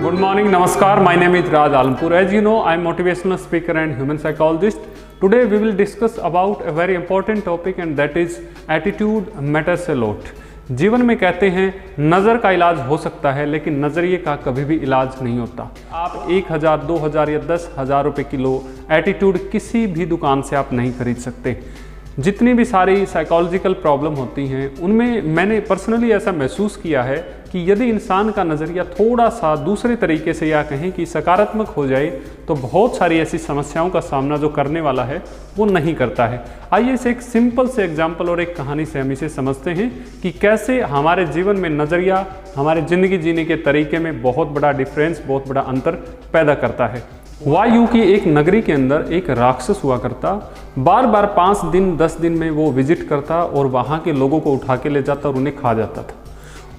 Good morning, Namaskar. My name is Raj Alampur. As you know, I am motivational speaker and human psychologist. Today we will discuss about a very important topic and that is attitude matters a lot. जीवन में कहते हैं नज़र का इलाज हो सकता है लेकिन नज़रिए का कभी भी इलाज नहीं होता। आप 1000, 2000 या 10,000 रुपये किलो एटीट्यूड किसी भी दुकान से आप नहीं खरीद सकते। जितनी भी सारी साइकोलॉजिकल प्रॉब्लम होती हैं उनमें मैंने पर्सनली ऐसा महसूस किया है कि यदि इंसान का नज़रिया थोड़ा सा दूसरे तरीके से या कहें कि सकारात्मक हो जाए तो बहुत सारी ऐसी समस्याओं का सामना जो करने वाला है वो नहीं करता है। आइए इसे एक सिंपल से एग्जाम्पल और एक कहानी से हम इसे समझते हैं कि कैसे हमारे जीवन में नज़रिया हमारे ज़िंदगी जीने के तरीके में बहुत बड़ा डिफरेंस, बहुत बड़ा अंतर पैदा करता है। वायु की एक नगरी के अंदर एक राक्षस हुआ करता। बार बार 5 दिन 10 दिन में वो विजिट करता और वहाँ के लोगों को उठा के ले जाता और उन्हें खा जाता था।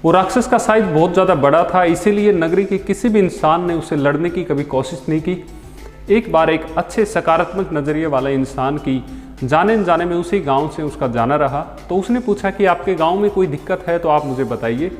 वो राक्षस का साइज बहुत ज़्यादा बड़ा था, इसीलिए नगरी के किसी भी इंसान ने उसे लड़ने की कभी कोशिश नहीं की। एक बार एक अच्छे सकारात्मक नज़रिए वाले इंसान की जाने जाने में उसी गांव से उसका जाना रहा, तो उसने पूछा कि आपके गांव में कोई दिक्कत है तो आप मुझे बताइए।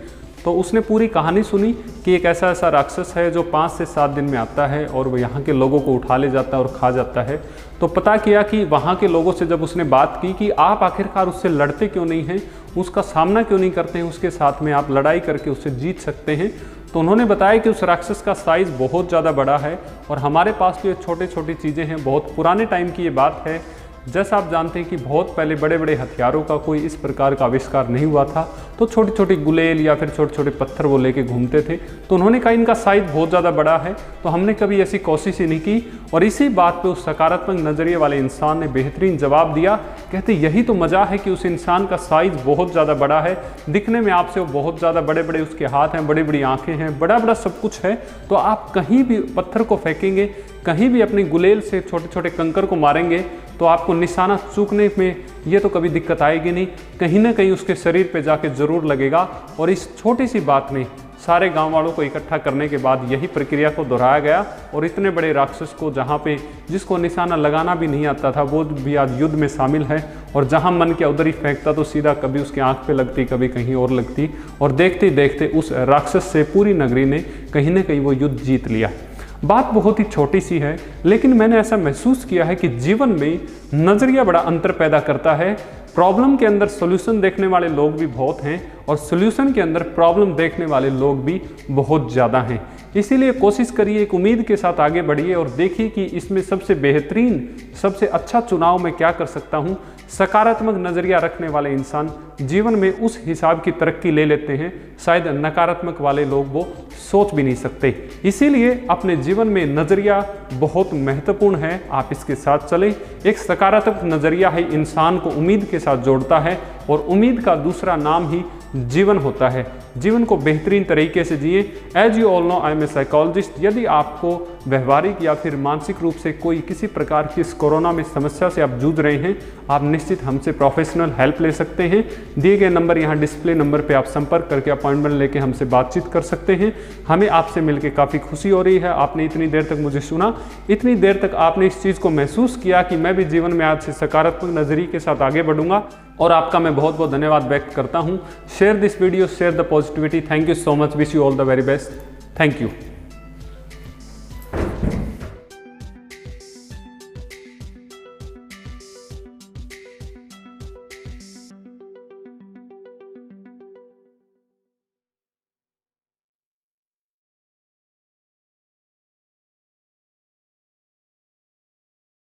तो उसने पूरी कहानी सुनी कि एक ऐसा राक्षस है जो 5 से 7 दिन में आता है और वो यहाँ के लोगों को उठा ले जाता है और खा जाता है। तो पता किया कि वहाँ के लोगों से जब उसने बात की कि आप आखिरकार उससे लड़ते क्यों नहीं हैं, उसका सामना क्यों नहीं करते हैं, उसके साथ में आप लड़ाई करके उससे जीत सकते हैं, तो उन्होंने बताया कि उस राक्षस का साइज़ बहुत ज़्यादा बड़ा है और हमारे पास जो छोटी छोटी चीज़ें हैं, बहुत पुराने टाइम की ये बात है। जैसा आप जानते हैं कि बहुत पहले बड़े बड़े हथियारों का कोई इस प्रकार का आविष्कार नहीं हुआ था, तो छोटी छोटी गुलेल या फिर छोटे छोटे पत्थर वो लेके घूमते थे। तो उन्होंने कहा इनका साइज़ बहुत ज़्यादा बड़ा है, तो हमने कभी ऐसी कोशिश ही नहीं की। और इसी बात पे उस सकारात्मक नज़रिए वाले इंसान ने बेहतरीन जवाब दिया। कहते यही तो मज़ा है कि उस इंसान का साइज़ बहुत ज़्यादा बड़ा है, दिखने में आपसे वो बहुत ज़्यादा बड़े बड़े उसके हाथ हैं, बड़ी बड़ी आँखें हैं, बड़ा बड़ा सब कुछ है। तो आप कहीं भी पत्थर को फेंकेंगे, कहीं भी अपनी गुलेल से छोटे छोटे कंकर को मारेंगे तो आपको निशाना चूकने में ये तो कभी दिक्कत आएगी नहीं, कहीं ना कहीं उसके शरीर पे जाके ज़रूर लगेगा। और इस छोटी सी बात ने सारे गांव वालों को इकट्ठा करने के बाद यही प्रक्रिया को दोहराया गया और इतने बड़े राक्षस को जहां पे जिसको निशाना लगाना भी नहीं आता था वो भी आज युद्ध में शामिल है। और जहां मन किया उधर ही फेंकता तो सीधा कभी उसकी आंख पे लगती, कभी कहीं और लगती, और देखते देखते उस राक्षस से पूरी नगरी ने कहीं ना कहीं वो युद्ध जीत लिया। बात बहुत ही छोटी सी है लेकिन मैंने ऐसा महसूस किया है कि जीवन में नज़रिया बड़ा अंतर पैदा करता है। प्रॉब्लम के अंदर सॉल्यूशन देखने वाले लोग भी बहुत हैं और सॉल्यूशन के अंदर प्रॉब्लम देखने वाले लोग भी बहुत ज़्यादा हैं। इसीलिए कोशिश करिए, एक उम्मीद के साथ आगे बढ़िए और देखिए कि इसमें सबसे बेहतरीन, सबसे अच्छा चुनाव मैं क्या कर सकता हूँ। सकारात्मक नज़रिया रखने वाले इंसान जीवन में उस हिसाब की तरक्की ले लेते हैं, शायद नकारात्मक वाले लोग वो सोच भी नहीं सकते। इसीलिए अपने जीवन में नज़रिया बहुत महत्वपूर्ण है, आप इसके साथ चलें। एक सकारात्मक नज़रिया है इंसान को उम्मीद के साथ जोड़ता है और उम्मीद का दूसरा नाम ही जीवन होता है। जीवन को बेहतरीन तरीके से जिए। As you all know I am a psychologist. यदि आपको व्यवहारिक या फिर मानसिक रूप से कोई किसी प्रकार की इस कोरोना में समस्या से आप जूझ रहे हैं, आप निश्चित हमसे प्रोफेशनल हेल्प ले सकते हैं। दिए गए नंबर, यहाँ डिस्प्ले नंबर पे आप संपर्क करके अपॉइंटमेंट लेके हमसे बातचीत कर सकते हैं। हमें आपसे मिलकर काफ़ी खुशी हो रही है। आपने इतनी देर तक मुझे सुना, इतनी देर तक आपने इस चीज़ को महसूस किया कि मैं भी जीवन में आज से सकारात्मक नज़रिए के साथ आगे बढ़ूंगा, और आपका मैं बहुत बहुत धन्यवाद व्यक्त करता हूँ। Share this video, share the positivity. Thank you so much. Wish you all the very best. Thank you.